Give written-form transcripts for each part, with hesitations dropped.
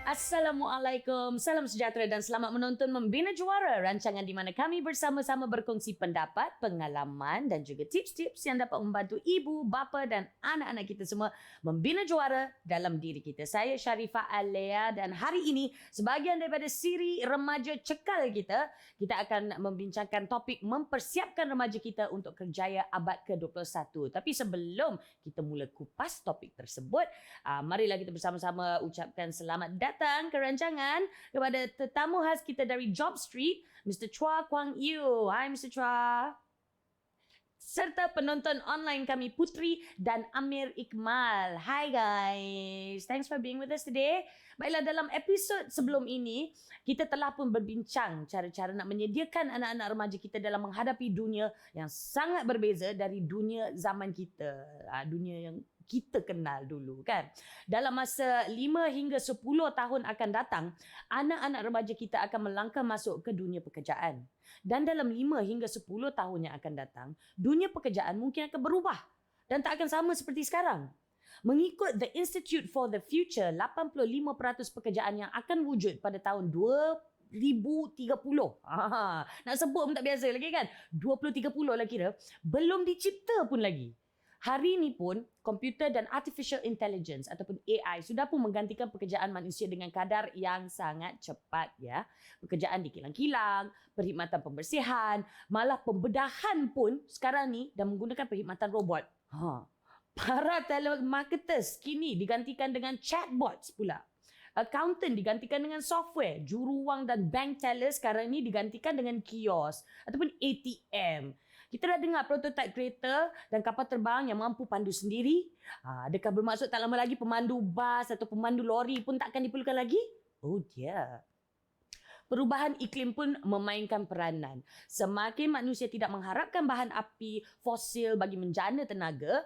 Assalamualaikum, salam sejahtera dan selamat menonton Membina Juara, rancangan di mana kami bersama-sama berkongsi pendapat, pengalaman dan juga tips-tips yang dapat membantu ibu, bapa dan anak-anak kita semua membina juara dalam diri kita. Saya Sharifah Alea dan hari ini sebahagian daripada siri remaja cekal kita akan membincangkan topik mempersiapkan remaja kita untuk kerjaya abad ke-21. Tapi sebelum kita mula kupas topik tersebut, marilah kita bersama-sama ucapkan selamat datang ke rancangan kepada tetamu khas kita dari Job Street, Mr. Chua Kwang Yew. Hai Mr. Chua. Serta penonton online kami Putri dan Amir Iqmal. Hi guys. Thanks for being with us today. Baiklah, dalam episod sebelum ini, kita telah pun berbincang cara-cara nak menyediakan anak-anak remaja kita dalam menghadapi dunia yang sangat berbeza dari dunia zaman kita. Dunia yang kita kenal dulu kan. Dalam masa 5 hingga 10 tahun akan datang, anak-anak remaja kita akan melangkah masuk ke dunia pekerjaan. Dan dalam 5 hingga 10 tahun yang akan datang, dunia pekerjaan mungkin akan berubah dan tak akan sama seperti sekarang. Mengikut The Institute for the Future, 85% pekerjaan yang akan wujud pada tahun 2030. Nak sebut pun tak biasa lagi kan. 2030 lah kira. Belum dicipta pun lagi. Hari ini pun, komputer dan artificial intelligence ataupun AI sudah pun menggantikan pekerjaan manusia dengan kadar yang sangat cepat ya. Pekerjaan di kilang-kilang, perkhidmatan pembersihan, malah pembedahan pun sekarang ni dah menggunakan perkhidmatan robot. Para telemarketers kini digantikan dengan chatbots pula. Accountant digantikan dengan software. Juruwang dan bank teller sekarang ni digantikan dengan kios ataupun ATM. Kita dah dengar prototipe kereta dan kapal terbang yang mampu pandu sendiri. Adakah bermaksud tak lama lagi pemandu bas atau pemandu lori pun takkan diperlukan lagi? Oh dear. Perubahan iklim pun memainkan peranan. Semakin manusia tidak mengharapkan bahan api fosil bagi menjana tenaga,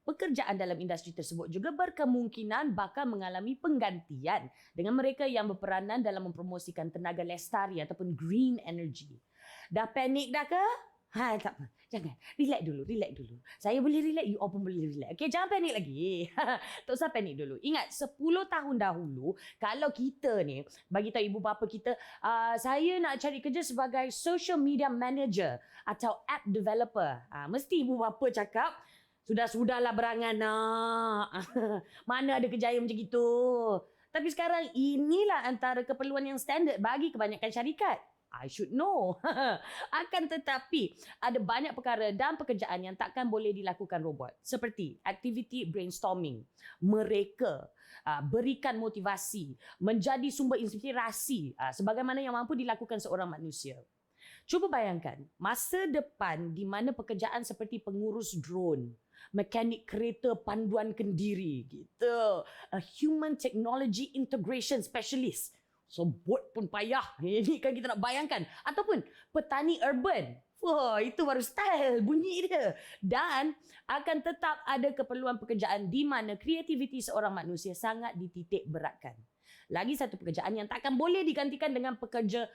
pekerjaan dalam industri tersebut juga berkemungkinan bakal mengalami penggantian dengan mereka yang berperanan dalam mempromosikan tenaga lestari ataupun green energy. Dah panik dah ke? Tak apa. Jangan. Relax dulu. Saya boleh relax, you all pun boleh relax. Okay, jangan panik lagi. Tak usah panik dulu. Ingat, 10 tahun dahulu, kalau kita ni, bagi tahu ibu bapa kita, saya nak cari kerja sebagai social media manager atau app developer. Mesti ibu bapa cakap, sudahlah berangan nak. Mana ada kerjaya macam itu. Tapi sekarang inilah antara keperluan yang standard bagi kebanyakan syarikat. I should know. Akan tetapi, ada banyak perkara dan pekerjaan yang takkan boleh dilakukan robot. Seperti aktiviti brainstorming. Mereka berikan motivasi, menjadi sumber inspirasi sebagaimana yang mampu dilakukan seorang manusia. Cuba bayangkan, masa depan di mana pekerjaan seperti pengurus drone, mekanik kereta panduan kendiri, gitu, a human technology integration specialist, sebut pun payah. Ini kan kita nak bayangkan. Ataupun petani urban. Wah, itu baru style bunyi dia. Dan akan tetap ada keperluan pekerjaan di mana kreativiti seorang manusia sangat dititik beratkan. Lagi satu pekerjaan yang takkan boleh digantikan dengan pekerja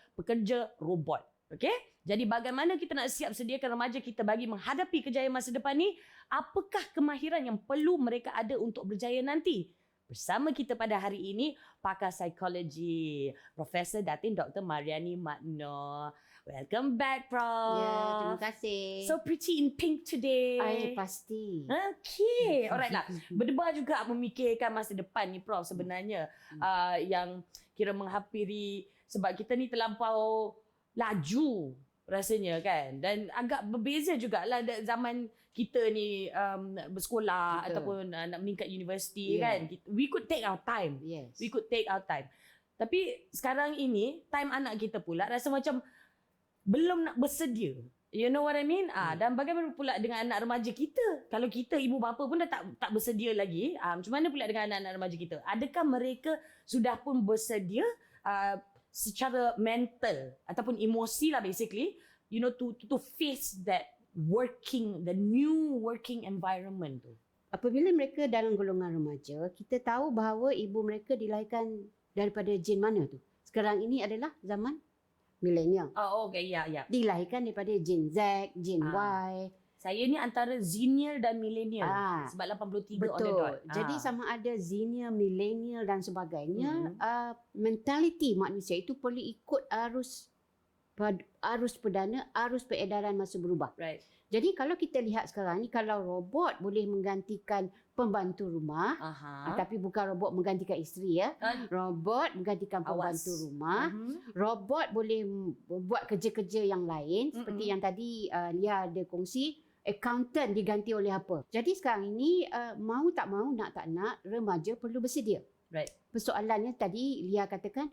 robot. Okey? Jadi bagaimana kita nak siap sediakan remaja kita bagi menghadapi kejayaan masa depan ni? Apakah kemahiran yang perlu mereka ada untuk berjaya nanti? Bersama kita pada hari ini, pakar psikologi, Profesor Datin Dr. Mariani Magno. Welcome back, Prof. Ya, terima kasih. So pretty in pink today. Pasti. Okay, alright lah. Berdebar juga memikirkan masa depan ni, Prof, sebenarnya. Yang kira menghampiri, sebab kita ni terlampau laju rasanya kan, dan agak berbeza jugalah zaman kita ni bersekolah ataupun nak meningkat universiti kan. We could take our time. Yes. We could take our time. Tapi sekarang ini time anak kita pula rasa macam belum nak bersedia. You know what I mean? Dan bagaimana pula dengan anak remaja kita? Kalau kita ibu bapa pun dah tak bersedia lagi, macam mana pula dengan anak-anak remaja kita? Adakah mereka sudah pun bersedia secara mental ataupun emosi lah basically, you know, to face that the new working environment tu. Apabila mereka dalam golongan remaja, kita tahu bahawa ibu mereka dilahirkan daripada gen mana tu? Sekarang ini adalah zaman milenial. Oh, okay, ya. Dilahirkan daripada gen Z, gen Y. Saya ni antara Zennial dan Millennial. Sebab 83 on the dot. Jadi sama ada Zennial, Millennial dan sebagainya, mentaliti manusia itu perlu ikut arus perdana, arus peredaran masa berubah. Right. Jadi kalau kita lihat sekarang ni, kalau robot boleh menggantikan pembantu rumah, tapi bukan robot menggantikan isteri ya. Robot menggantikan pembantu rumah. Robot boleh buat kerja-kerja yang lain seperti yang tadi Lia ada kongsi, accountant diganti oleh apa. Jadi sekarang ini mau tak mau, nak tak nak, remaja perlu bersedia. Right. Persoalannya tadi Lia katakan,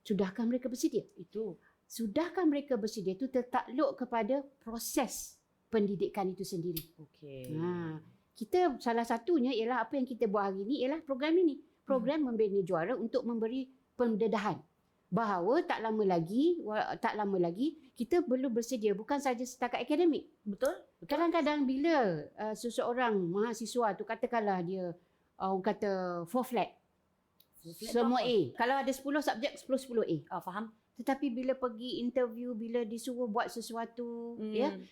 sudahkah mereka bersedia? Itu. Sudahkah mereka bersedia itu tertakluk kepada proses pendidikan itu sendiri. Okey. Kita salah satunya ialah apa yang kita buat hari ini ialah program ini. Program Membina Juara untuk memberi pendedahan bahawa tak lama lagi kita perlu bersedia bukan saja setakat akademik. Betul? Kadang-kadang bila seseorang mahasiswa tu katakanlah dia orang kata 4 flat. Semua A. Kalau ada 10 subjek 10 A. Faham. Tetapi bila pergi interview, bila disuruh buat sesuatu,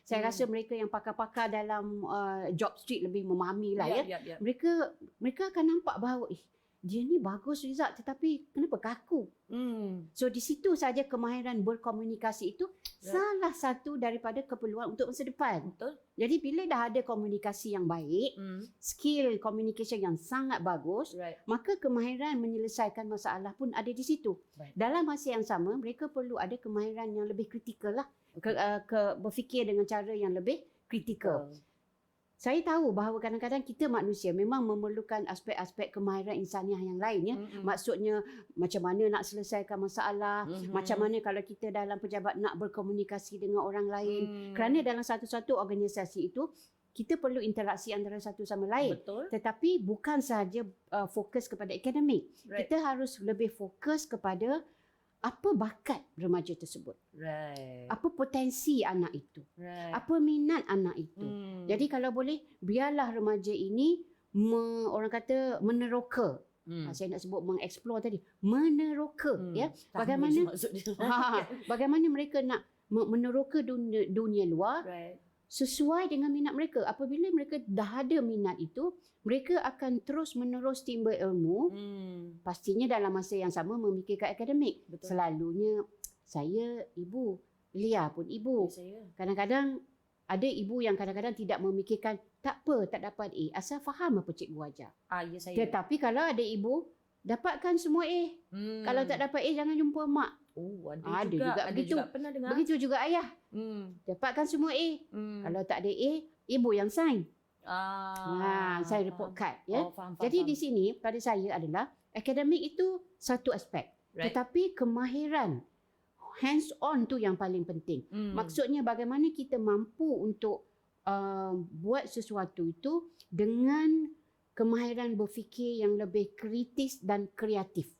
saya rasa mereka yang pakar-pakar dalam job street lebih memahami lah ya. Mereka akan nampak bahawa dia ni bagus result tetapi kenapa kaku? So di situ saja kemahiran berkomunikasi itu salah satu daripada keperluan untuk masa depan. Betul. Jadi bila dah ada komunikasi yang baik, skill communication yang sangat bagus, maka kemahiran menyelesaikan masalah pun ada di situ. Dalam masa yang sama, mereka perlu ada kemahiran yang lebih kritikal lah. Berfikir dengan cara yang lebih kritikal. Saya tahu bahawa kadang-kadang kita manusia memang memerlukan aspek-aspek kemahiran insaniah yang lain ya. Maksudnya macam mana nak selesaikan masalah, macam mana kalau kita dalam pejabat nak berkomunikasi dengan orang lain. Kerana dalam satu-satu organisasi itu kita perlu interaksi antara satu sama lain. Betul. Tetapi bukan sahaja fokus kepada akademik. Kita harus lebih fokus kepada apa bakat remaja tersebut. Apa potensi anak itu. Apa minat anak itu. Jadi kalau boleh, biarlah remaja ini orang kata meneroka. Saya nak sebut mengeksplor tadi. Meneroka. Ya. Bagaimana mereka nak meneroka dunia luar sesuai dengan minat mereka. Apabila mereka dah ada minat itu, mereka akan terus menerus timba ilmu. Pastinya dalam masa yang sama memikirkan akademik. Betul. Selalunya saya ibu, Lia pun ibu. Kadang-kadang ada ibu yang kadang-kadang tidak memikirkan tak apa tak dapat A, asal faham apa cikgu ajar. Ya saya. Tetapi kalau ada ibu dapatkan semua A. Kalau tak dapat A jangan jumpa mak. Ada juga begitu. Juga pernah dengar. Begitu juga ayah. Dapatkan semua A. Kalau tak ada A, ibu yang sign. Saya report card ya. Faham. Jadi di sini pada saya adalah akademik itu satu aspek. Tetapi kemahiran hands on tu yang paling penting. Maksudnya bagaimana kita mampu untuk buat sesuatu itu dengan kemahiran berfikir yang lebih kritis dan kreatif.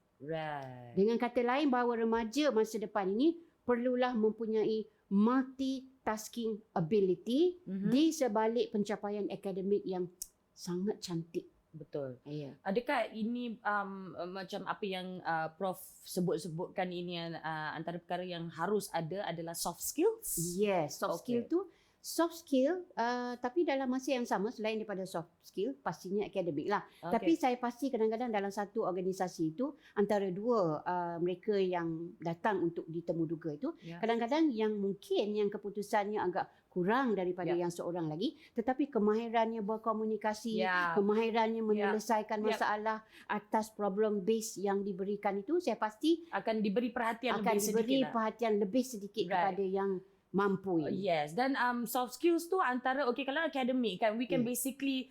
Dengan kata lain bahawa remaja masa depan ini perlulah mempunyai multitasking ability di sebalik pencapaian akademik yang sangat cantik. Betul. Ya. Adakah ini macam apa yang Prof sebut-sebutkan ini antara perkara yang harus ada adalah soft skills? Yes, soft skill tu soft skill tapi dalam masa yang sama selain daripada soft skill pastinya akademik lah. Tapi saya pasti kadang-kadang dalam satu organisasi itu antara dua mereka yang datang untuk ditemu duga itu kadang-kadang yang mungkin yang keputusannya agak kurang daripada yang seorang lagi tetapi kemahirannya berkomunikasi, kemahirannya menyelesaikan masalah atas problem base yang diberikan itu saya pasti akan diberi perhatian lebih sedikit kepada yang mampu. Yes, dan soft skills tu antara kalau akademik kan we can basically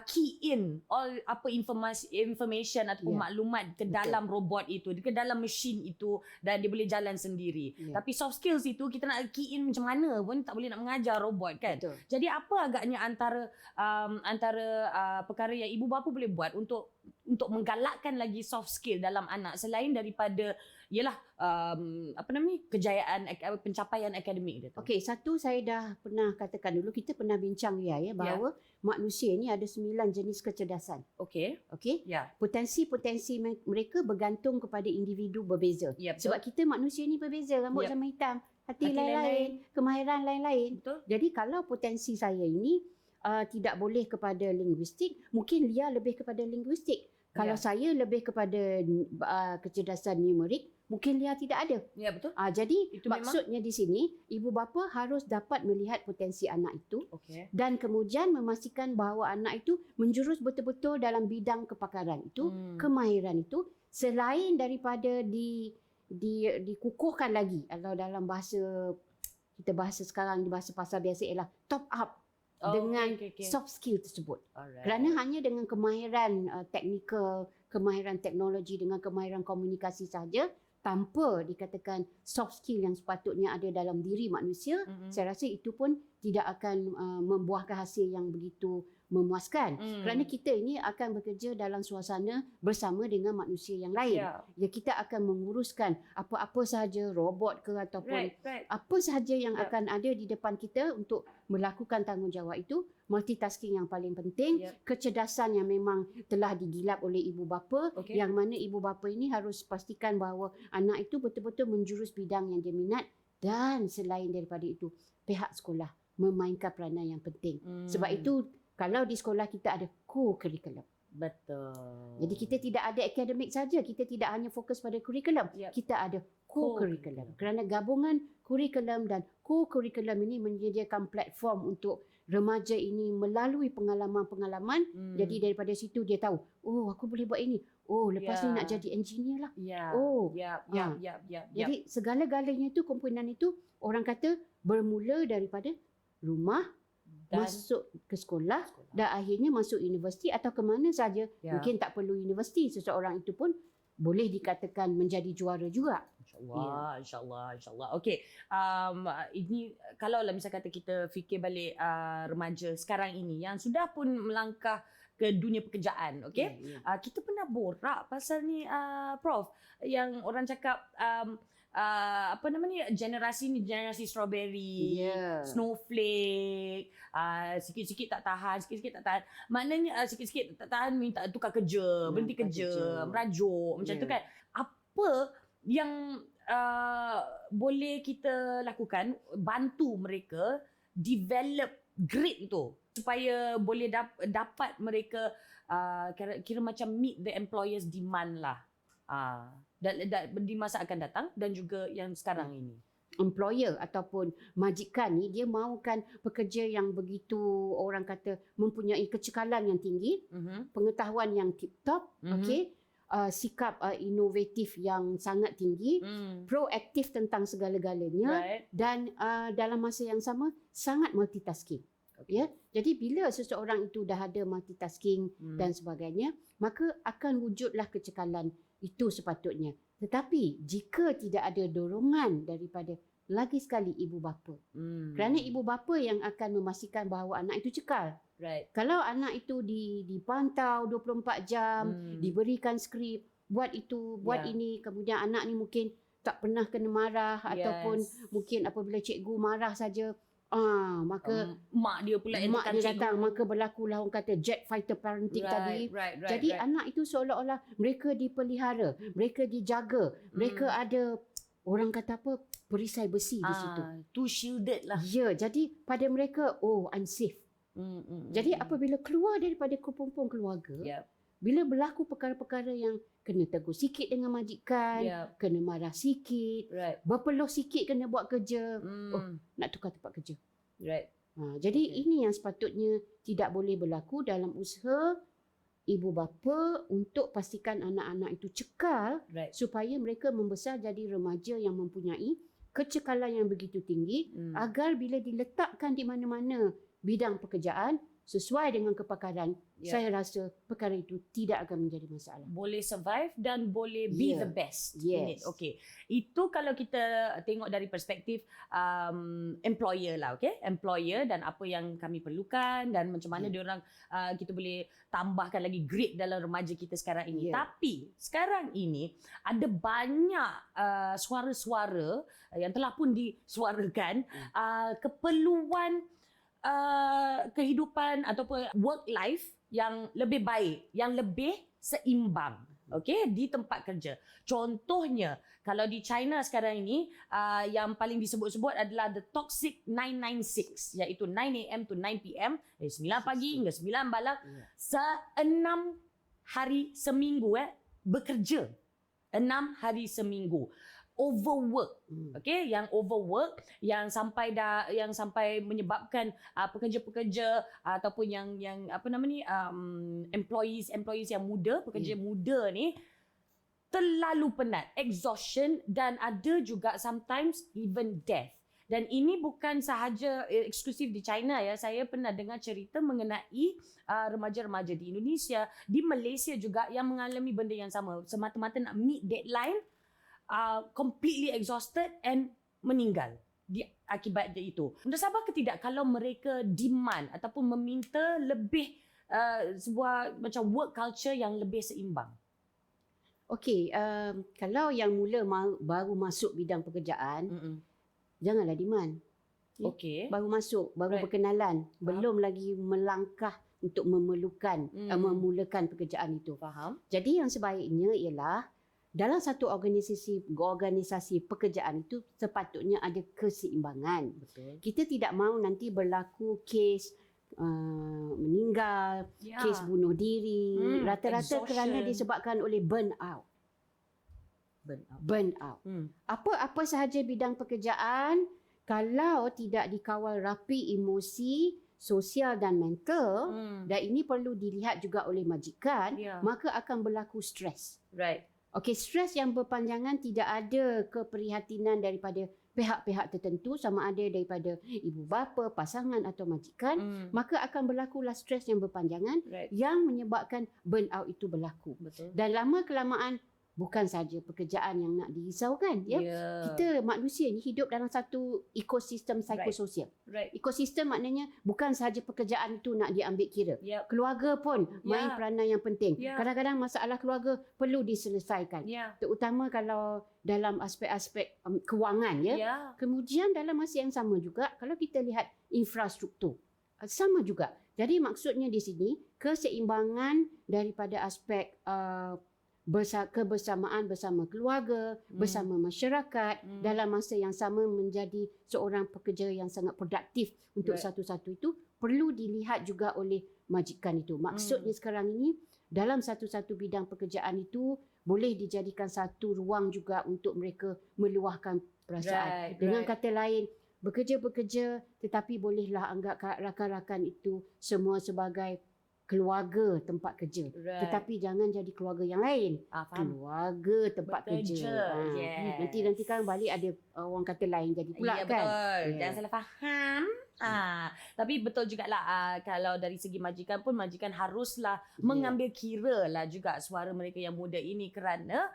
key in all apa information ataupun maklumat ke dalam robot itu, ke dalam mesin itu dan dia boleh jalan sendiri. Tapi soft skills itu kita nak key in macam mana pun tak boleh nak mengajar robot kan. Betul. Jadi apa agaknya antara perkara yang ibu bapa boleh buat untuk menggalakkan lagi soft skill dalam anak selain daripada kejayaan pencapaian akademik dia tu. Okey, satu saya dah pernah katakan dulu, kita pernah bincang bahawa manusia ni ada 9 jenis kecerdasan. Okey. Potensi-potensi mereka bergantung kepada individu berbeza. Betul. Sebab kita manusia ni berbeza, rambut sama hitam, hati lain-lain, kemahiran lain-lain. Betul. Jadi kalau potensi saya ini tidak boleh kepada linguistik, mungkin Lia lebih kepada linguistik. Kalau saya lebih kepada kecerdasan numerik, mungkin Lia tidak ada. Ya, betul. Jadi Itu maksudnya di sini, ibu bapa harus dapat melihat potensi anak itu dan Okay. kemudian memastikan bahawa anak itu menjurus betul-betul dalam bidang kepakaran itu, kemahiran itu, selain daripada dikukuhkan lagi. Kalau dalam bahasa kita bahasa sekarang, di bahasa pasar biasa ialah top up dengan soft skill tersebut. Alright. Kerana hanya dengan kemahiran teknikal, kemahiran teknologi, dengan kemahiran komunikasi saja, tanpa dikatakan soft skill yang sepatutnya ada dalam diri manusia, saya rasa itu pun tidak akan membuahkan hasil yang begitu memuaskan. Kerana kita ini akan bekerja dalam suasana bersama dengan manusia yang lain. Ya, kita akan menguruskan apa-apa sahaja, robot ke ataupun apa sahaja yang akan ada di depan kita untuk melakukan tanggungjawab itu. Multitasking yang paling penting, kecerdasan yang memang telah digilap oleh ibu bapa, yang mana ibu bapa ini harus pastikan bahawa anak itu betul-betul menjurus bidang yang dia minat, dan selain daripada itu, pihak sekolah memainkan peranan yang penting. Sebab itu kalau di sekolah kita ada co-curriculum. Betul. Jadi kita tidak ada akademik saja, kita tidak hanya fokus pada kurikulum, kita ada co-curriculum. Kerana gabungan kurikulum dan co-curriculum ini menyediakan platform untuk remaja ini melalui pengalaman-pengalaman. Jadi daripada situ dia tahu, oh aku boleh buat ini. Oh lepas ni nak jadi engineer lah. Jadi segala-galanya itu, komponen itu orang kata bermula daripada rumah, masuk ke sekolah dan akhirnya masuk universiti atau ke mana saja. Mungkin tak perlu universiti, seseorang itu pun boleh dikatakan menjadi juara juga. InsyaAllah. Okey, ini kalau lah misal kata kita fikir balik remaja sekarang ini yang sudah pun melangkah ke dunia pekerjaan, okey? Kita pernah borak pasal ni, Prof, yang orang cakap apa nama ni, generasi ni generasi strawberry, snowflake, sikit-sikit tak tahan. Maknanya sikit-sikit tak tahan minta tukar kerja, berhenti kerja, merajuk macam tu kan. Apa yang boleh kita lakukan bantu mereka develop grit tu supaya boleh dapat mereka kira macam meet the employer's demand lah. Di masa akan datang dan juga yang sekarang ini. Employer ataupun majikan ni dia mahukan pekerja yang begitu orang kata mempunyai kecekalan yang tinggi, pengetahuan yang tip-top, sikap inovatif yang sangat tinggi, proaktif tentang segala-galanya, dan dalam masa yang sama sangat multitasking. Ya, jadi bila seseorang itu dah ada multitasking dan sebagainya, maka akan wujudlah kecekalan itu sepatutnya. Tetapi jika tidak ada dorongan daripada lagi sekali ibu bapa, kerana ibu bapa yang akan memastikan bahawa anak itu cekal. Kalau anak itu dipantau 24 jam, diberikan skrip, buat itu, buat ini, kemudian anak ni mungkin tak pernah kena marah, ataupun mungkin apabila cikgu marah saja, maka mak dia pula yang datang, maka berlakulah orang kata jet fighter parenting tadi. Jadi anak itu seolah-olah mereka dipelihara, mereka dijaga, mereka ada orang kata apa, perisai besi di situ. Too shielded lah. Ya, jadi pada mereka, I'm safe. Jadi apabila keluar daripada kumpul keluarga, bila berlaku perkara-perkara yang kena tegur sikit dengan majikan, kena marah sikit, berpeluh sikit kena buat kerja, nak tukar tempat kerja. Jadi ini yang sepatutnya tidak boleh berlaku dalam usaha ibu bapa untuk pastikan anak-anak itu cekal, supaya mereka membesar jadi remaja yang mempunyai kecekalan yang begitu tinggi, agar bila diletakkan di mana-mana bidang pekerjaan sesuai dengan kepakaran, saya rasa perkara itu tidak akan menjadi masalah. Boleh survive dan boleh be the best in it. Okay. Itu kalau kita tengok dari perspektif employer lah, okay? Employer dan apa yang kami perlukan dan macam mana diorang kita boleh tambahkan lagi grit dalam remaja kita sekarang ini. Tapi sekarang ini ada banyak suara-suara yang telah pun disuarakan, keperluan kehidupan ataupun work life yang lebih baik, yang lebih seimbang. okey, di tempat kerja. Contohnya, kalau di China sekarang ini, yang paling disebut-sebut adalah the toxic 996, iaitu 9 AM to 9 PM, dari 9 pagi hingga 9 malam, se-6 hari seminggu bekerja. 6 hari seminggu. Overwork. Okey, yang overwork yang sampai menyebabkan pekerja-pekerja ataupun yang apa nama ni, employees yang muda, pekerja muda ni terlalu penat, exhaustion, dan ada juga sometimes even death. Dan ini bukan sahaja eksklusif di China ya. Saya pernah dengar cerita mengenai remaja-remaja di Indonesia, di Malaysia juga yang mengalami benda yang sama. Semata-mata nak meet deadline, completely exhausted and meninggal akibat itu. Menasabah ke tidak kalau mereka demand ataupun meminta lebih sebuah macam work culture yang lebih seimbang? Okey, kalau yang mula baru masuk bidang pekerjaan, janganlah demand. Okey. Baru masuk, baru berkenalan, belum lagi melangkah untuk memulakan pekerjaan itu. Faham. Jadi yang sebaiknya ialah dalam satu organisasi pekerjaan itu sepatutnya ada keseimbangan. Betul. Kita tidak mahu nanti berlaku kes meninggal, kes bunuh diri, rata-rata kerana disebabkan oleh burnout. Apa sahaja bidang pekerjaan, kalau tidak dikawal rapi emosi, sosial dan mental, dan ini perlu dilihat juga oleh majikan, maka akan berlaku stres. Right. Okey, stres yang berpanjangan tidak ada keprihatinan daripada pihak-pihak tertentu, sama ada daripada ibu bapa, pasangan atau majikan, maka akan berlakulah stres yang berpanjangan yang menyebabkan burnout itu berlaku. Betul. Dan lama kelamaan bukan saja pekerjaan yang nak dirisaukan, ya. Kita manusia ni hidup dalam satu ekosistem psikososial. Right. Ekosistem maknanya bukan sahaja pekerjaan itu nak diambil kira. Keluarga pun main peranan yang penting. Kadang-kadang masalah keluarga perlu diselesaikan. Terutama kalau dalam aspek-aspek kewangan, ya. Kemudian dalam masa yang sama juga kalau kita lihat infrastruktur, sama juga. Jadi maksudnya di sini keseimbangan daripada aspek kebersamaan bersama keluarga, bersama masyarakat, dalam masa yang sama menjadi seorang pekerja yang sangat produktif untuk satu-satu itu perlu dilihat juga oleh majikan itu. Maksudnya sekarang ini dalam satu-satu bidang pekerjaan itu boleh dijadikan satu ruang juga untuk mereka meluahkan perasaan. Dengan kata lain, bekerja-bekerja tetapi bolehlah anggap rakan-rakan itu semua sebagai keluarga tempat kerja. Tetapi jangan jadi keluarga yang lain. Keluarga tempat kerja. Nanti kan balik ada orang kata lain jadi pula, kan. Betul. Jangan salah faham. Tapi betul jugalah, kalau dari segi majikan pun, majikan haruslah mengambil kira lah juga suara mereka yang muda ini, kerana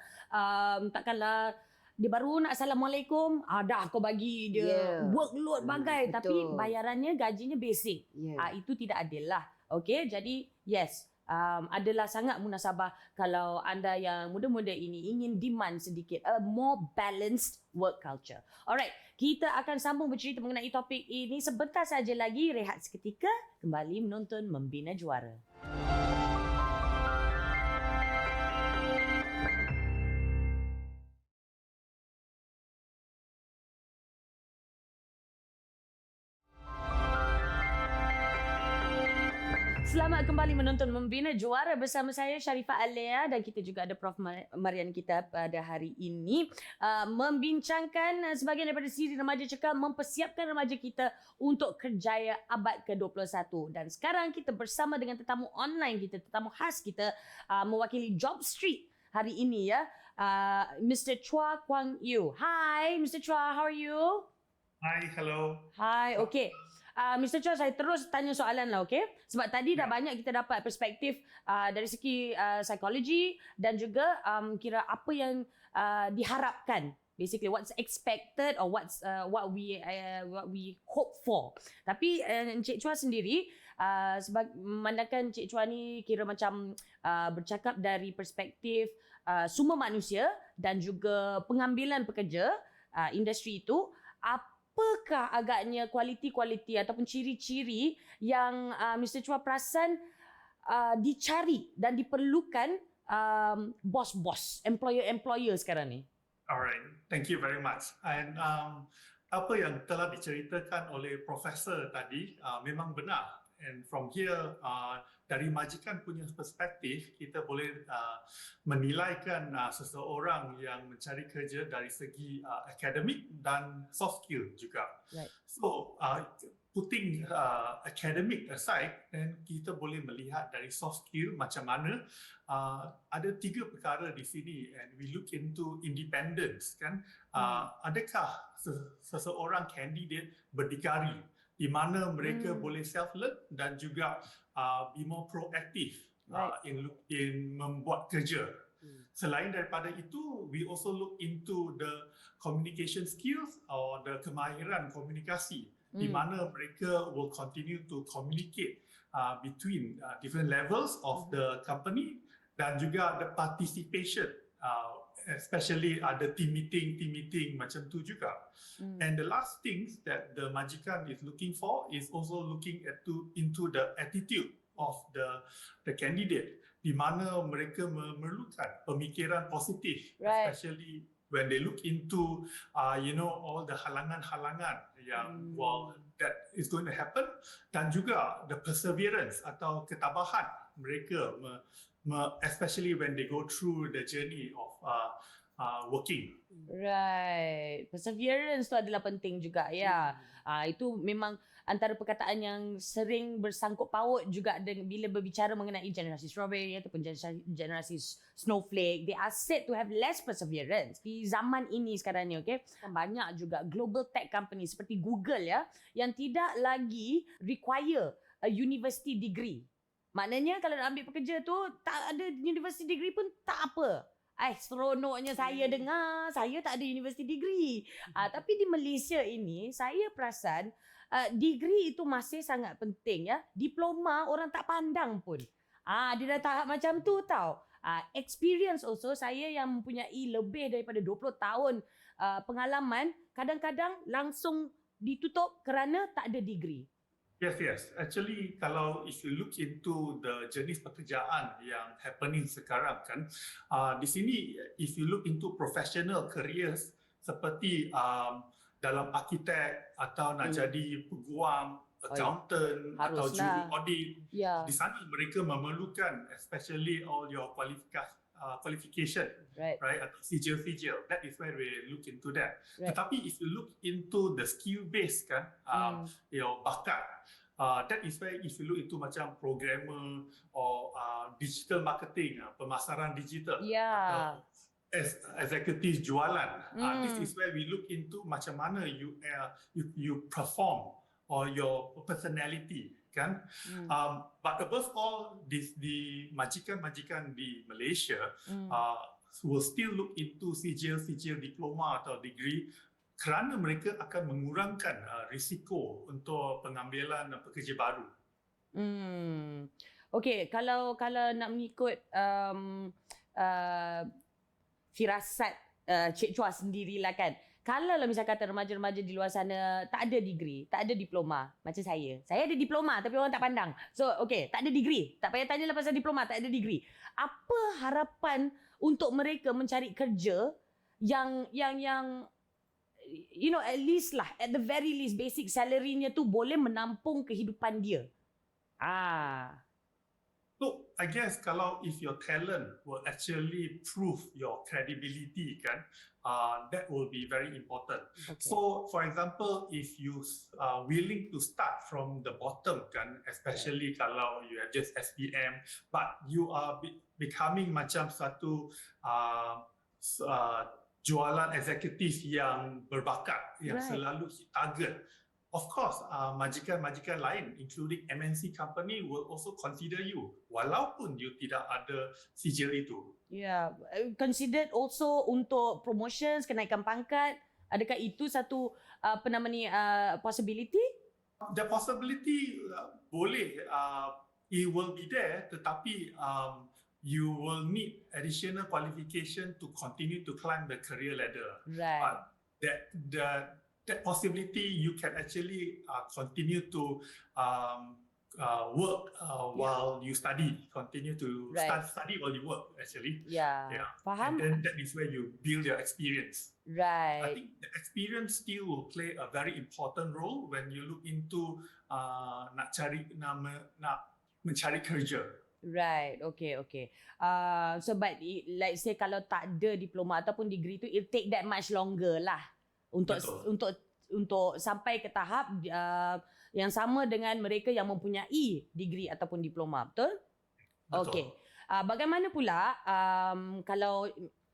takkanlah dia baru nak Assalamualaikum, dah kau bagi dia workload bagai, tapi bayarannya, gajinya basic. Itu tidak adil lah. Okey, jadi yes, adalah sangat munasabah kalau anda yang muda-muda ini ingin demand sedikit a more balanced work culture. Alright, kita akan sambung bercerita mengenai topik ini sebentar saja lagi. Rehat seketika, kembali menonton Membina Juara. Selamat kembali menonton Membina Juara bersama saya Sharifah Alea, dan kita juga ada Prof Marian kita pada hari ini membincangkan sebahagian daripada siri Remaja Cekal, mempersiapkan remaja kita untuk kerjaya abad ke-21. Dan sekarang kita bersama dengan tetamu online kita, tetamu khas kita, mewakili Job Street hari ini, ya, Mr. Chua Kwang Yew. Hi Mr. Chua, how are you? Hi, hello. Hi, okay. Mr. Chua, saya terus tanya soalan lah, okay? Sebab tadi dah banyak kita dapat perspektif dari segi psikologi dan juga kira apa yang diharapkan. Basically, what's expected or what we hope for. Tapi Encik Chua sendiri, memandangkan Encik Chua ni kira macam bercakap dari perspektif sumber manusia dan juga pengambilan pekerja industri itu, apakah agaknya kualiti-kualiti ataupun ciri-ciri yang Mr. Chua perasan dicari dan diperlukan bos-bos, employer sekarang ni? Alright, thank you very much. And apa yang telah diceritakan oleh Profesor tadi memang benar. And from here, dari majikan punya perspektif, kita boleh menilaikan seseorang yang mencari kerja dari segi akademik dan soft skill juga. Right. So, putting academic aside, then kita boleh melihat dari soft skill macam mana. Ada 3 perkara di sini, and we look into independence, kan? Adakah seseorang candidate berdikari di mana mereka boleh self-learn dan juga be more proactive in membuat kerja. Selain daripada itu, we also look into the communication skills or the kemahiran komunikasi di mana mereka will continue to communicate between different levels of the company dan juga the participation, especially ada team meeting macam tu juga. And the last things that the majikan is looking for is also looking into the attitude of the candidate, di mana mereka memerlukan pemikiran positif, especially when they look into all the halangan-halangan yang that is going to happen, dan juga the perseverance atau ketabahan mereka especially when they go through the journey of working. Right. Perseverance tu adalah penting juga, ya. Itu memang antara perkataan yang sering bersangkut paut juga bila berbicara mengenai generasi strawberry ataupun generasi snowflake. They are said to have less perseverance. Di zaman ini sekarang ni, okay, banyak juga global tech company seperti Google, ya, yang tidak lagi require a university degree. Maknanya kalau nak ambil pekerja tu, tak ada university degree pun tak apa. Seronoknya saya dengar, saya tak ada university degree. Tapi di Malaysia ini, saya perasan degree itu masih sangat penting, ya. Diploma orang tak pandang pun. Dia dah tahap macam tu tau. Experience also, saya yang mempunyai lebih daripada 20 tahun pengalaman, kadang-kadang langsung ditutup kerana tak ada degree. Yes. Actually, if you look into the jenis pekerjaan yang happening sekarang, kan, di sini, if you look into professional careers seperti dalam arkitek atau nak jadi peguam, accountant atau juru audit, di sana mereka memerlukan especially all your qualification, right? Atau sijil-sijil. That is where we look into that. Tetapi if you look into the skill base, kan, your bakat, that is where if you look into macam programmer or digital marketing, pemasaran digital, atau executive jualan, this is where we look into macam mana you perform or your personality, kan? But above all, the majikan-majikan di Malaysia will still look into sijil-sijil diploma atau degree kerana mereka akan mengurangkan risiko untuk pengambilan pekerja baru. Okey, kalau nak mengikut firasat Cik Chua sendirilah, kan. Kalau misalnya kata remaja-remaja di luar sana tak ada degree, tak ada diploma, macam saya. Saya ada diploma tapi orang tak pandang. So, okey, tak ada degree. Tak payah tanya pasal diploma, tak ada degree. Apa harapan untuk mereka mencari kerja yang at least lah, at the very least basic salary-nya tu boleh menampung kehidupan dia. So, I guess if your talent will actually prove your credibility, kan, that will be very important. Okay. So, for example, if you are willing to start from the bottom, kan, especially kalau you have just SPM, but you are becoming macam satu jualan eksekutif yang berbakat, yang selalu hit target. Of course, majikan-majikan lain, including MNC company, will also consider you, walaupun you tidak ada sijil itu. Considered also untuk promotions, kenaikan pangkat. Adakah itu satu possibility? The possibility boleh, it will be there, tetapi you will need additional qualification to continue to climb the career ladder. Right. That possibility you can actually continue to work while you study. Continue to Right. study while you work, actually. Yeah. Yeah. Faham? And then that is where you build your experience. I Right. think the experience still will play a very important role when you look into nak mencari kerja. Right. Okay. So but like say kalau tak ada diploma ataupun degree tu, it take that much longer lah untuk Betul. untuk sampai ke tahap yang sama dengan mereka yang mempunyai degree ataupun diploma. Betul? Betul. Okay. Bagaimana pula kalau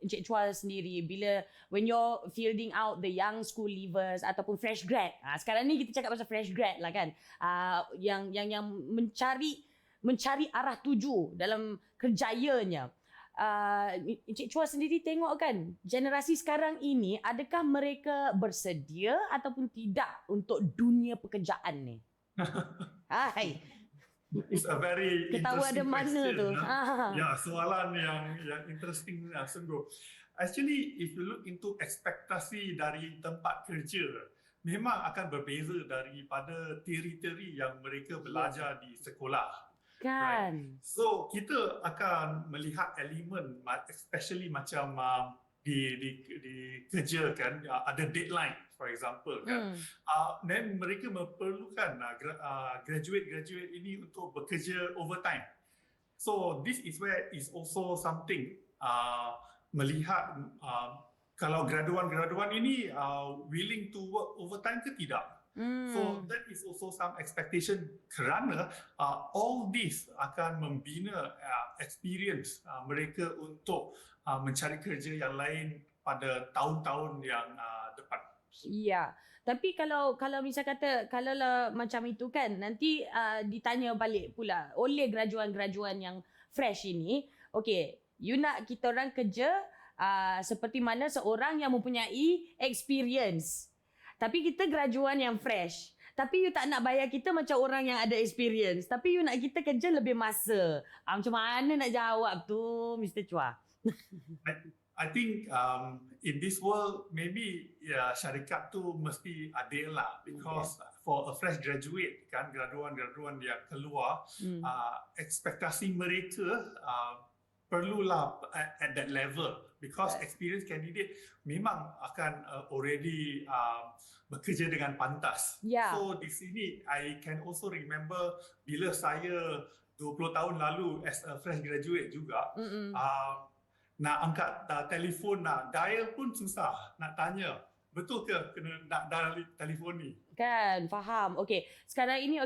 Encik Chua sendiri when you're fielding out the young school leavers ataupun fresh grad. Sekarang ni kita cakap pasal fresh grad lah kan. Yang mencari arah tuju dalam kerjayanya. Encik Chua sendiri tengok kan, generasi sekarang ini adakah mereka bersedia ataupun tidak untuk dunia pekerjaan ni? Hai. It's a very Ketawa ada interesting mana question. tu? Ya, soalan yang interesting lah, sungguh. Actually, if you look into ekspektasi dari tempat kerja, memang akan berbeza daripada teori-teori yang mereka belajar di sekolah. Kan. So kita akan melihat elemen, especially macam di kerja kan, ada deadline, for example kan. Then mereka memerlukan graduate ini untuk bekerja overtime. So this is where is also something melihat kalau graduan ini willing to work overtime ke tidak. So that is also some expectation kerana all this akan membina experience mereka untuk mencari kerja yang lain pada tahun-tahun yang depan. Ya. Tapi kalau misal kata kalau lah macam itu kan, nanti ditanya balik pula oleh graduan-graduan yang fresh ini, okay, you nak kita orang kerja seperti mana seorang yang mempunyai experience. Tapi kita graduan yang fresh. Tapi you tak nak bayar kita macam orang yang ada experience. Tapi you nak kita kerja lebih masa. Macam mana nak jawab tu, Mr. Chua? I think in this world, maybe syarikat tu mesti adil lah. Because for a fresh graduate, kan, graduan yang keluar, ekspektasi mereka perlulah at that level. Because experienced candidate memang akan already bekerja dengan pantas. Yeah. So di sini I can also remember bila saya 20 tahun lalu as a fresh graduate juga, nak angkat telefon, nak dial pun susah, nak tanya betul ke kena nak dial telefon ni. Kan, faham. Okay, sekarang ini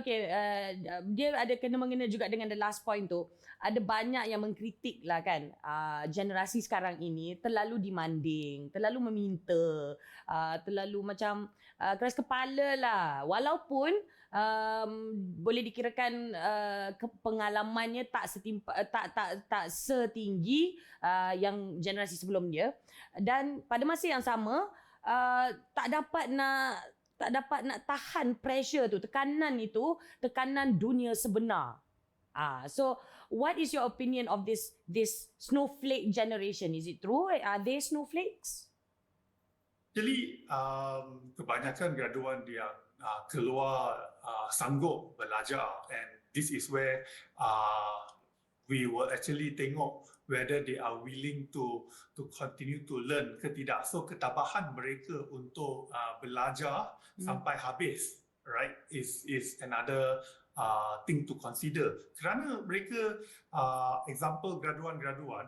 dia ada kena-mengena juga dengan the last point tu. Ada banyak yang mengkritik lah kan, generasi sekarang ini terlalu demanding, terlalu meminta, terlalu macam keras kepala lah. Walaupun boleh dikirakan pengalamannya tak setinggi yang generasi sebelum dia, dan pada masa yang sama tak dapat nak tahan pressure tu, tekanan dunia sebenar. So what is your opinion of this snowflake generation? Is it true? Are they snowflakes? Jadi kebanyakan graduan dia keluar sanggup belajar, and this is where we will actually tengok whether they are willing to continue to learn ke tidak. So ketabahan mereka untuk belajar sampai habis, right, is another thing to consider. Kerana mereka, example graduan-graduan,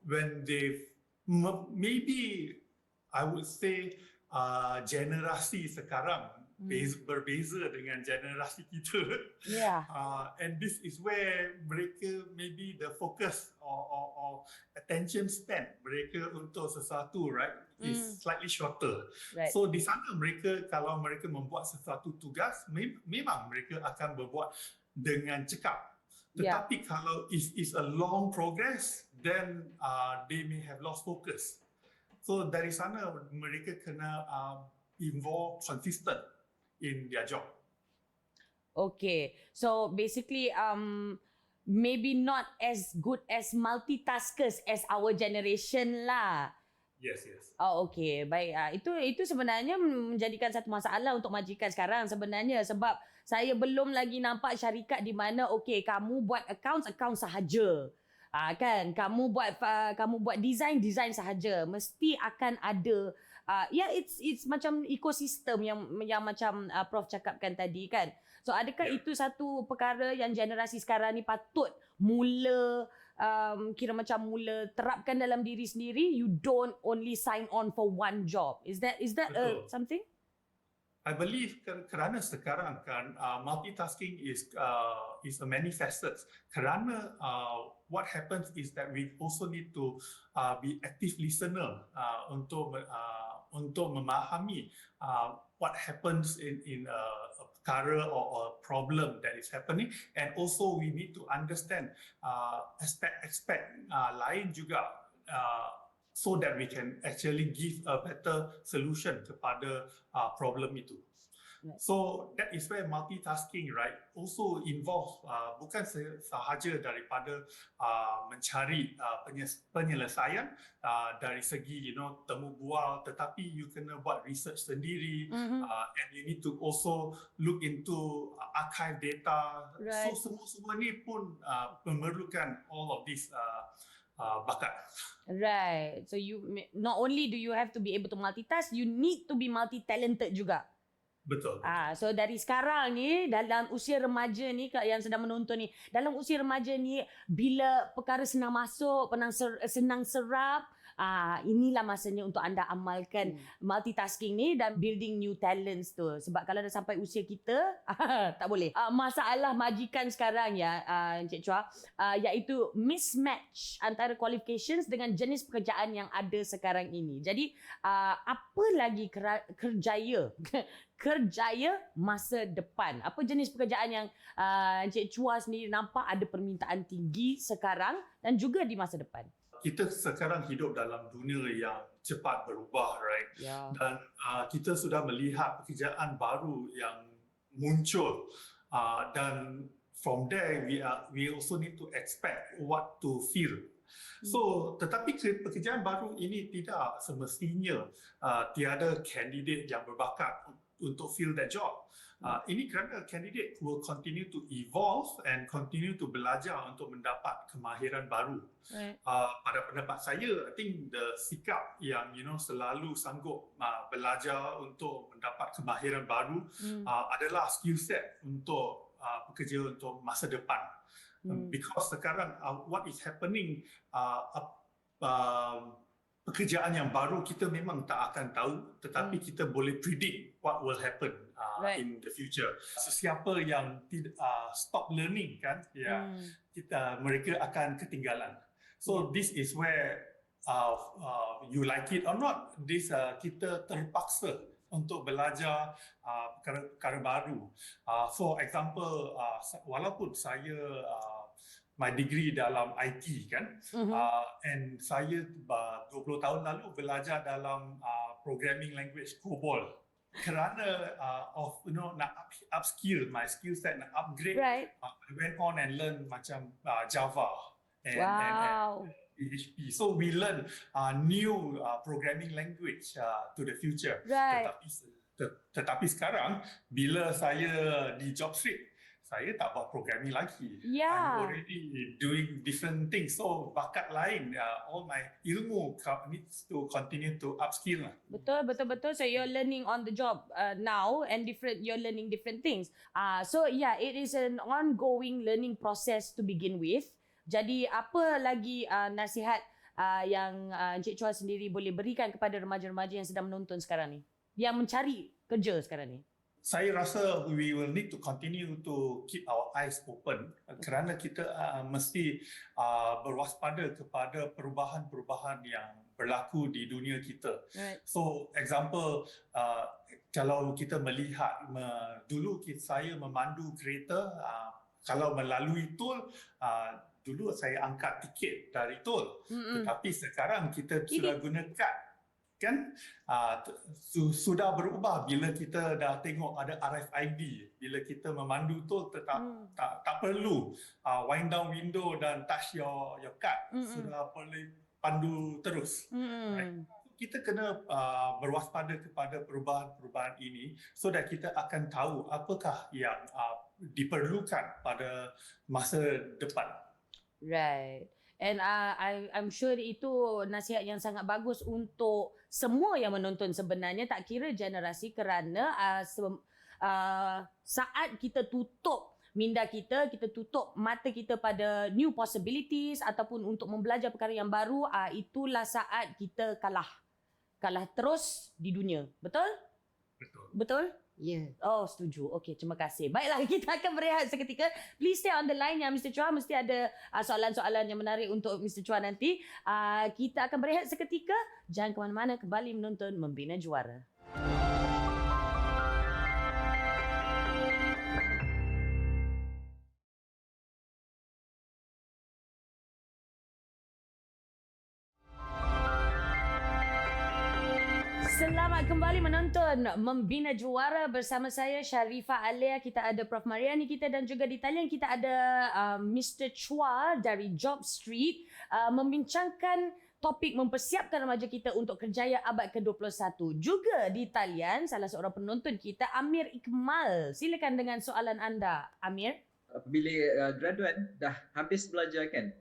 when they maybe I would say generasi sekarang berbeza dengan generasi kita. Yeah. And this is where mereka maybe the focus or attention span mereka untuk sesuatu, right, is slightly shorter. Right. So di sana kalau mereka membuat sesuatu tugas, memang mereka akan berbuat dengan cekap. Tetapi kalau is a long progress, then they may have lost focus. So dari sana mereka kena involve consistent in their job. Okay, so basically maybe not as good as multitaskers as our generation lah. Yes. Oh, okey. Baik. Itu sebenarnya menjadikan satu masalah untuk majikan sekarang sebenarnya, sebab saya belum lagi nampak syarikat di mana okey kamu buat account sahaja. Kan kamu buat design sahaja. Mesti akan ada it's macam ekosistem yang macam Prof cakapkan tadi kan. So adakah Ya. itu satu perkara yang generasi sekarang ni patut mula kira macam mula terapkan dalam diri sendiri? You don't only sign on for one job. Is that Betul. something? I believe kerana sekarang kan multitasking is a many facets. Kerana what happens is that we also need to be active listener untuk memahami what happens in a perkara or a problem that is happening, and also we need to understand aspek lain juga. So that we can actually give a better solution kepada problem itu. Right. So that is where multitasking, right, also involves bukan sahaja daripada mencari penyelesaian dari segi temu bual, tetapi you kena buat research sendiri, and you need to also look into archive data. Right. So semua ni pun memerlukan all of this bakat. Right. So you not only do you have to be able to multitask, you need to be multi-talented juga. Betul. So dari sekarang ni, dalam usia remaja ni yang sedang menonton ni, dalam usia remaja ni bila perkara senang masuk, senang serap, inilah masanya untuk anda amalkan multitasking ni dan building new talents tu. Sebab kalau dah sampai usia kita, tak boleh. Masalah majikan sekarang ya, Encik Chua, iaitu mismatch antara qualifications dengan jenis pekerjaan yang ada sekarang ini. Jadi, apa lagi kerjaya masa depan? Apa jenis pekerjaan yang Encik Chua sendiri nampak ada permintaan tinggi sekarang dan juga di masa depan? Kita sekarang hidup dalam dunia yang cepat berubah, right? Yeah. Dan kita sudah melihat pekerjaan baru yang muncul, dan from there we also need to expect what to fill. So, tetapi pekerjaan baru ini tidak semestinya tiada candidate yang berbakat untuk fill that job. Ini kerana candidate will continue to evolve and continue to belajar untuk mendapat kemahiran baru. Right. Pada pendapat saya, I think the sikap yang selalu sanggup belajar untuk mendapat kemahiran baru adalah skill set untuk pekerja untuk masa depan. Because sekarang what is happening, pekerjaan yang baru kita memang tak akan tahu, tetapi kita boleh predict what will happen in the future. Sesiapa yang stop learning kan, mereka akan ketinggalan. So this is where you like it or not, kita terpaksa untuk belajar perkara baru. For example, walaupun saya my degree dalam IT kan, and saya 20 tahun lalu belajar dalam programming language COBOL kerana nak upskill my skill set, nak upgrade. Right. I went on and learn macam Java and PHP. So we learn new programming language to the future. Right. Tetapi sekarang bila saya di job street, saya tak buat programming lagi. Yeah. I'm already doing different things. So bakat lain, all my ilmu needs to continue to upskill. Betul. So you're learning on the job now, and you're learning different things. So yeah, it is an ongoing learning process to begin with. Jadi apa lagi nasihat yang Encik Chua sendiri boleh berikan kepada remaja-remaja yang sedang menonton sekarang ni, yang mencari kerja sekarang ni? Saya rasa we will need to continue to keep our eyes open kerana kita mesti berwaspada kepada perubahan-perubahan yang berlaku di dunia kita. Right. So example, kalau kita melihat dulu saya memandu kereta, kalau melalui tol, dulu saya angkat tiket dari tol. Tetapi sekarang kita sudah guna kad. Kan sudah berubah bila kita dah tengok ada RFID. Bila kita memandu tol tak perlu wind down window dan touch your card. Sudah boleh pandu terus. Right? kita kena berwaspada kepada perubahan-perubahan ini so that kita akan tahu apakah yang diperlukan pada masa depan. Right. And I'm sure itu nasihat yang sangat bagus untuk semua yang menonton sebenarnya, tak kira generasi, kerana saat kita tutup minda kita tutup mata kita pada new possibilities ataupun untuk membelajar perkara yang baru, itulah saat kita kalah terus di dunia. Betul? Betul? Ya. Oh, setuju. Okey, terima kasih. Baiklah, kita akan berehat seketika. Please stay on the line ya, Mr. Chua. Mesti ada soalan-soalan yang menarik untuk Mr. Chua nanti. Kita akan berehat seketika. Jangan ke mana-mana, kembali menonton Membina Juara. Selamat kembali menonton Membina Juara bersama saya Sharifah Alia. Kita ada Prof Mariani kita dan juga di talian kita ada Mr. Chua dari Job Street membincangkan topik mempersiapkan remaja kita untuk kerjaya abad ke-21. Juga di talian salah seorang penonton kita, Amir Iqmal. Silakan dengan soalan anda, Amir. Apabila graduan dah habis belajar kan,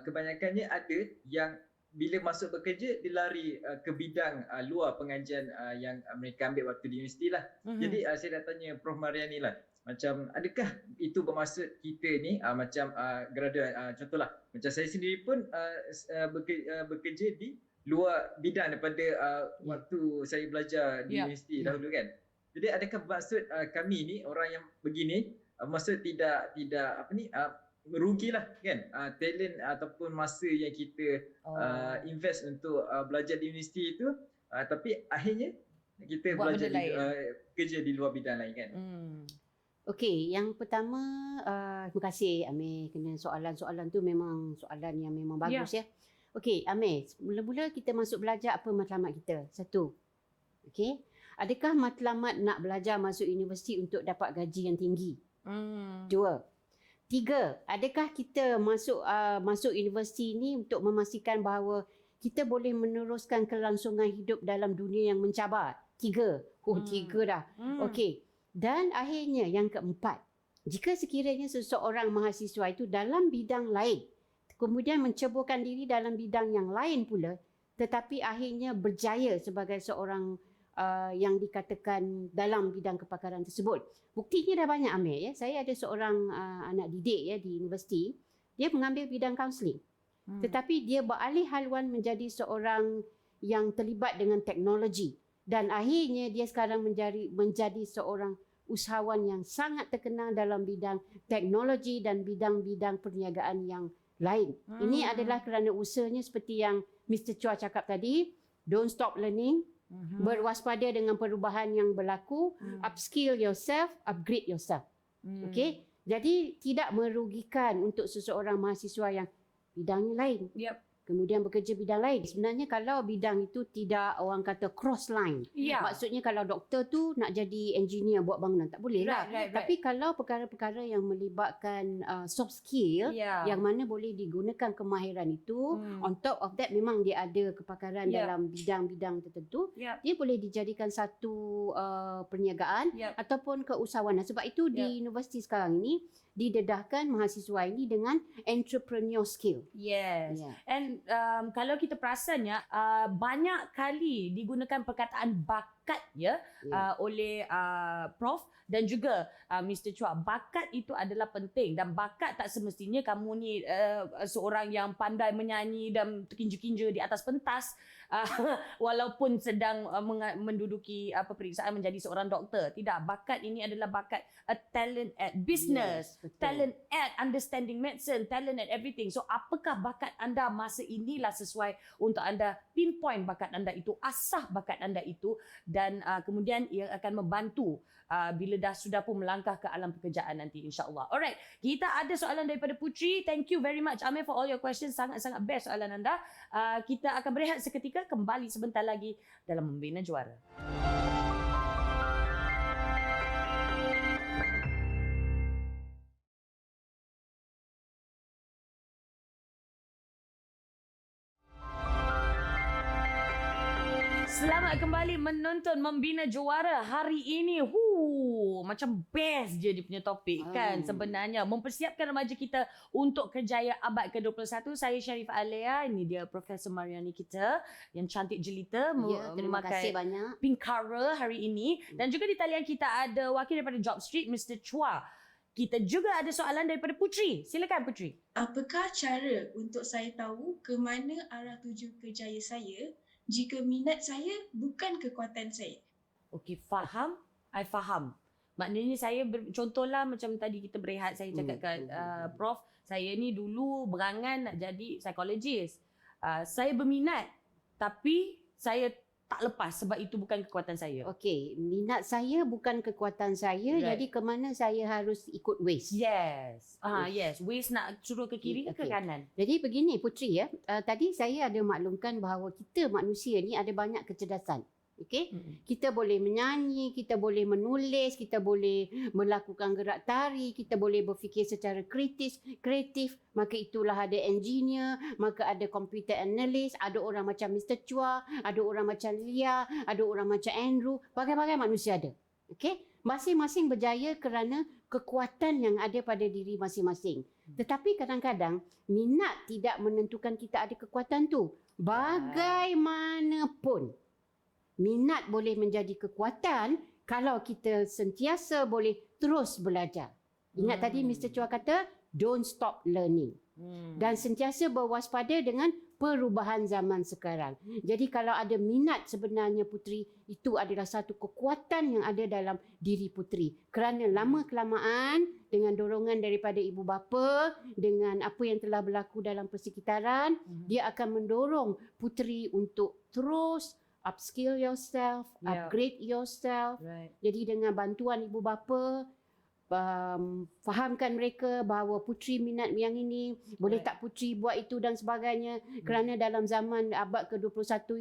kebanyakannya ada yang bila masuk bekerja dia lari ke bidang luar pengajian yang mereka ambil waktu di universiti lah. Jadi saya nak tanya Prof Mariani lah, macam adakah itu bermaksud kita ni macam graduan, contohlah macam saya sendiri pun bekerja di luar bidang daripada waktu saya belajar di universiti dahulu kan. Jadi adakah bermaksud kami ni orang yang begini maksud tidak merugilah kan talent ataupun masa yang kita invest untuk belajar di universiti itu, tapi akhirnya kita buat belajar kerja di luar bidang lain kan. Okey, yang pertama terima kasih Amir, kena soalan-soalan tu memang soalan yang memang bagus ya. Okey, Amir, mula-mula kita masuk belajar apa matlamat kita? Satu. Okey. Adakah matlamat nak belajar masuk universiti untuk dapat gaji yang tinggi? Dua. Tiga, adakah kita masuk universiti ni untuk memastikan bahawa kita boleh meneruskan kelangsungan hidup dalam dunia yang mencabar? Tiga. Tiga dah. Okey. Dan akhirnya yang keempat, jika sekiranya seseorang mahasiswa itu dalam bidang lain, kemudian menceburkan diri dalam bidang yang lain pula, tetapi akhirnya berjaya sebagai seorang yang dikatakan dalam bidang kepakaran tersebut. Buktinya dah banyak Amir ya. Saya ada seorang anak didik ya di universiti, dia mengambil bidang kaunseling. Tetapi dia beralih haluan menjadi seorang yang terlibat dengan teknologi dan akhirnya dia sekarang menjadi seorang usahawan yang sangat terkenal dalam bidang teknologi dan bidang-bidang perniagaan yang lain. Ini adalah kerana usahanya seperti yang Mr. Chua cakap tadi, don't stop learning. Berwaspada dengan perubahan yang berlaku, upskill yourself, upgrade yourself. Okey? Jadi tidak merugikan untuk seseorang mahasiswa yang bidangnya lain. Kemudian bekerja bidang lain. Sebenarnya kalau bidang itu tidak orang kata cross line. Maksudnya kalau doktor tu nak jadi engineer buat bangunan, tak boleh lah. Tapi kalau perkara-perkara yang melibatkan soft skill, yang mana boleh digunakan kemahiran itu, on top of that memang dia ada kepakaran dalam bidang-bidang tertentu, dia boleh dijadikan satu perniagaan ataupun keusahawanan. Sebab itu di universiti sekarang ini didedahkan mahasiswa ini dengan entrepreneur skill. And kalau kita perasan ya, banyak kali digunakan perkataan bakat oleh Prof dan juga Mr. Chua. Bakat itu adalah penting dan bakat tak semestinya kamu ni seorang yang pandai menyanyi dan terkinja-kinja di atas pentas walaupun sedang menduduki periksaan menjadi seorang doktor. Tidak, bakat ini adalah bakat a talent at business, talent at understanding medicine, talent at everything. So apakah bakat anda masa inilah sesuai untuk anda pinpoint bakat anda itu, asah bakat anda itu dan kemudian ia akan membantu bila dah sudah pun melangkah ke alam pekerjaan nanti insya-Allah. Alright, kita ada soalan daripada Putri. Thank you very much Amir for all your questions. Sangat-sangat best soalan anda. Kita akan berehat seketika, kembali sebentar lagi dalam Membina Juara. Selamat kembali menonton Membina Juara hari ini. Macam best je dia punya topik kan sebenarnya. Mempersiapkan remaja kita untuk kerjaya abad ke-21. Saya Sharif Alia, ini dia Profesor Mariani kita yang cantik jelita Ya, terima kasih banyak. pink cover hari ini. Dan juga di talian kita ada wakil daripada Job Street, Mr. Chua. Kita juga ada soalan daripada Putri. Silakan Putri. Apakah cara untuk saya tahu ke mana arah tuju kerjaya saya jika minat saya bukan kekuatan saya? Okey, faham? I faham. Maknanya saya contohlah macam tadi kita berehat, saya cakap kat Prof, saya ni dulu berangan nak jadi psikologis. Saya berminat tapi saya tak lepas sebab itu bukan kekuatan saya. Okey, minat saya bukan kekuatan saya, Right. jadi ke mana saya harus ikut waste. Yes. Yes. Waste nak suruh ke kiri ke Okey. kanan. Jadi begini Putri ya, tadi saya ada maklumkan bahawa kita manusia ni ada banyak kecerdasan. Okey? Kita boleh menyanyi, kita boleh menulis, kita boleh melakukan gerak tari, kita boleh berfikir secara kreatif, maka itulah ada engineer, maka ada computer analyst, ada orang macam Mr. Chua, ada orang macam Lia, ada orang macam Andrew, bagai-bagai manusia ada. Okey? Masing-masing berjaya kerana kekuatan yang ada pada diri masing-masing. Tetapi kadang-kadang minat tidak menentukan kita ada kekuatan tu. Bagaimanapun minat boleh menjadi kekuatan kalau kita sentiasa boleh terus belajar. Ingat tadi Mr. Chua kata, don't stop learning. Dan sentiasa berwaspada dengan perubahan zaman sekarang. Jadi kalau ada minat sebenarnya Putri, itu adalah satu kekuatan yang ada dalam diri Putri. Kerana lama-kelamaan dengan dorongan daripada ibu bapa, dengan apa yang telah berlaku dalam persekitaran, dia akan mendorong Putri untuk terus upskill yourself, upgrade yourself. Right. Jadi dengan bantuan ibu bapa, fahamkan mereka bahawa Putri minat yang ini, boleh tak Putri buat itu dan sebagainya. Kerana dalam zaman abad ke-21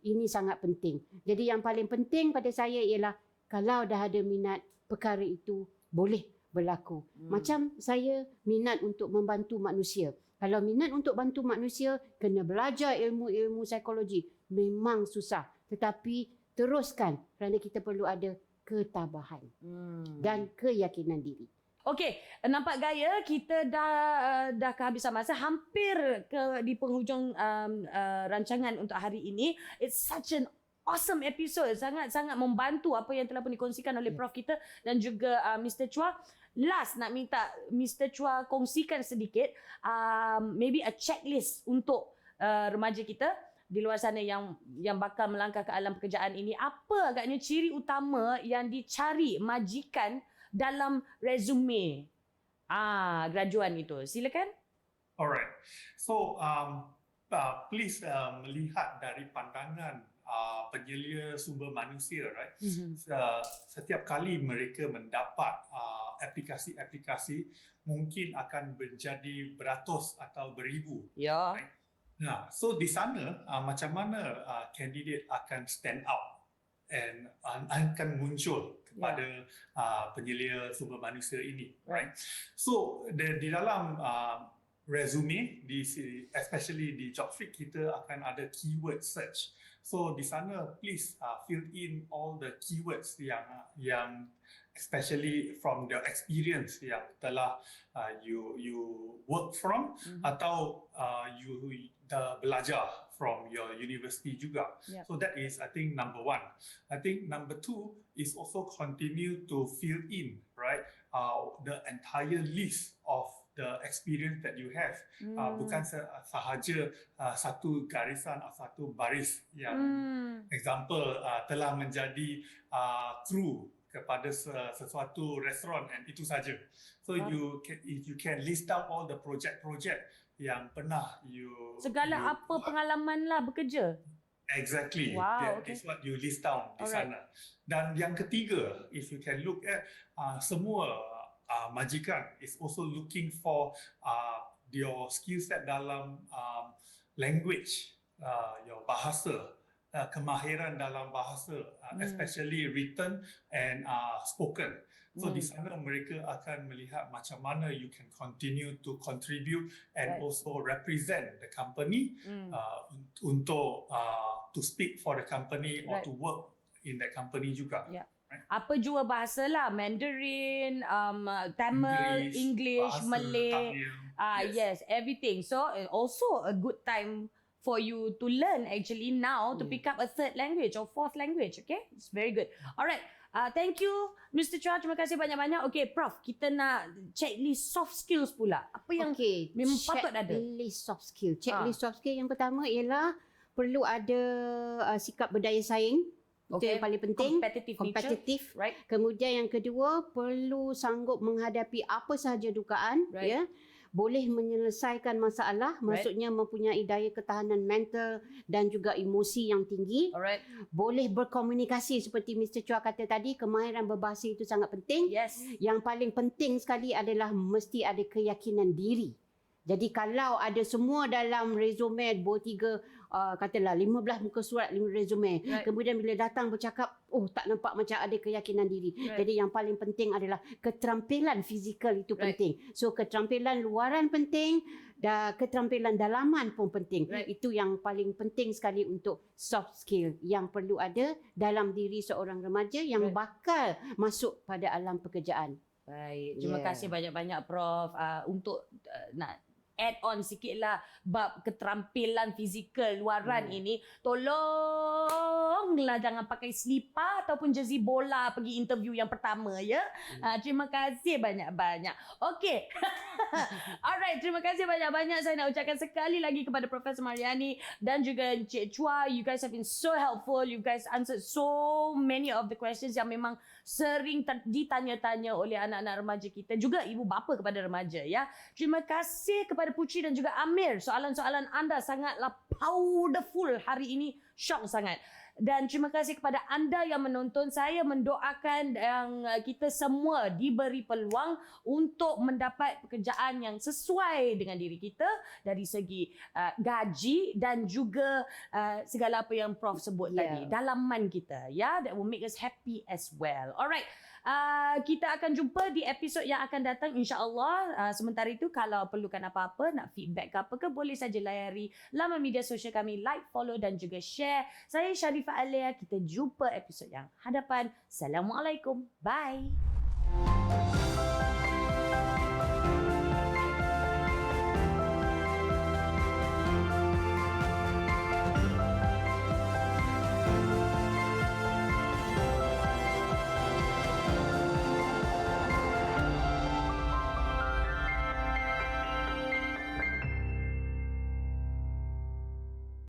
ini sangat penting. Jadi yang paling penting pada saya ialah kalau dah ada minat, perkara itu boleh berlaku. Macam saya minat untuk membantu manusia. Kalau minat untuk bantu manusia, kena belajar ilmu-ilmu psikologi. Memang susah. Tetapi teruskan kerana kita perlu ada ketabahan dan keyakinan diri. Okey, nampak gaya kita dah kehabisan masa, hampir di penghujung rancangan untuk hari ini. It's such an awesome episode, sangat-sangat membantu apa yang telah pun dikongsikan oleh Prof kita dan juga Mr. Chua. Last nak minta Mr. Chua kongsikan sedikit maybe a checklist untuk remaja kita di luar sana yang bakal melangkah ke alam pekerjaan ini. Apa agaknya ciri utama yang dicari majikan dalam resume graduan itu? Silakan. Alright. So please melihat dari pandangan penyelia sumber manusia, right? Setiap kali mereka mendapat aplikasi-aplikasi, mungkin akan menjadi beratus atau beribu. Ya. Right? Nah, so di sana macam mana candidate akan stand out and akan muncul kepada penyelia sumber manusia ini, right? So di dalam resume, especially di JobStreet, kita akan ada keyword search. So di sana please fill in all the keywords yang especially from the experience yang telah you work from atau you belajar from your university juga. Yep. So that is, I think, number one. I think number two is also continue to fill in, right, the entire list of the experience that you have. Bukan sahaja satu garisan atau satu baris yang example telah menjadi kru kepada sesuatu restoran and itu saja. So you can list out all the project-project yang pernah Segala apa pengalaman lah bekerja. Exactly. Wow, That's what you list down di sana. Dan yang ketiga, if you can look at semua majikan is also looking for your skill set dalam language, your bahasa, kemahiran dalam bahasa, especially written and spoken. So di sana mereka akan melihat macam mana you can continue to contribute and also represent the company untuk to speak for the company or to work in that company juga. Yeah. Apa jua bahasa lah, Mandarin, Tamil, English, bahasa, Malay, Tamil, yes, everything. So also a good time for you to learn actually now to pick up a third language or fourth language. Okay, it's very good. Alright, thank you Mr. Chua, terima kasih banyak-banyak. Okay, Prof, kita nak checklist soft skills pula. Apa yang memang patut ada? Checklist soft skill. Checklist soft skill yang pertama ialah perlu ada sikap berdaya saing. Itu yang paling penting. Kompetitif. Right. Kemudian yang kedua, perlu sanggup menghadapi apa sahaja dugaan. Ya. Boleh menyelesaikan masalah, maksudnya mempunyai daya ketahanan mental dan juga emosi yang tinggi. Alright. Boleh berkomunikasi seperti Mr. Chua kata tadi, kemahiran berbahasa itu sangat penting. Yes. Yang paling penting sekali adalah mesti ada keyakinan diri. Jadi kalau ada semua dalam resume 2-3 katalah 15 muka surat 5 resume, kemudian bila datang bercakap tak nampak macam ada keyakinan diri. Jadi yang paling penting adalah keterampilan fizikal itu penting. So keterampilan luaran penting dan keterampilan dalaman pun penting. Itu yang paling penting sekali untuk soft skill yang perlu ada dalam diri seorang remaja yang bakal masuk pada alam pekerjaan. Baik, terima kasih banyak-banyak Prof untuk nak add on sikitlah bab keterampilan fizikal luaran ini. Tolonglah jangan pakai selipar ataupun jersey bola pergi interview yang pertama ya. Terima kasih banyak-banyak. Okey. Alright, terima kasih banyak-banyak saya nak ucapkan sekali lagi kepada Profesor Mariani dan juga Encik Chua. You guys have been so helpful. You guys answered so many of the questions yang memang sering ditanya-tanya oleh anak-anak remaja kita, juga ibu bapa kepada remaja ya. Terima kasih kepada Puci dan juga Amir. Soalan-soalan anda sangatlah powerful hari ini. Syok sangat. Dan terima kasih kepada anda yang menonton. Saya mendoakan yang kita semua diberi peluang untuk mendapat pekerjaan yang sesuai dengan diri kita dari segi gaji dan juga segala apa yang Prof sebut tadi. Dalaman kita ya, that will make us happy as well. Alright. Kita akan jumpa di episod yang akan datang insya-Allah. Sementara itu kalau perlukan apa-apa, nak feedback ke apa ke, boleh saja layari laman media sosial kami, like, follow dan juga share. Saya Sharifah Alia, kita jumpa episod yang hadapan. Assalamualaikum. Bye.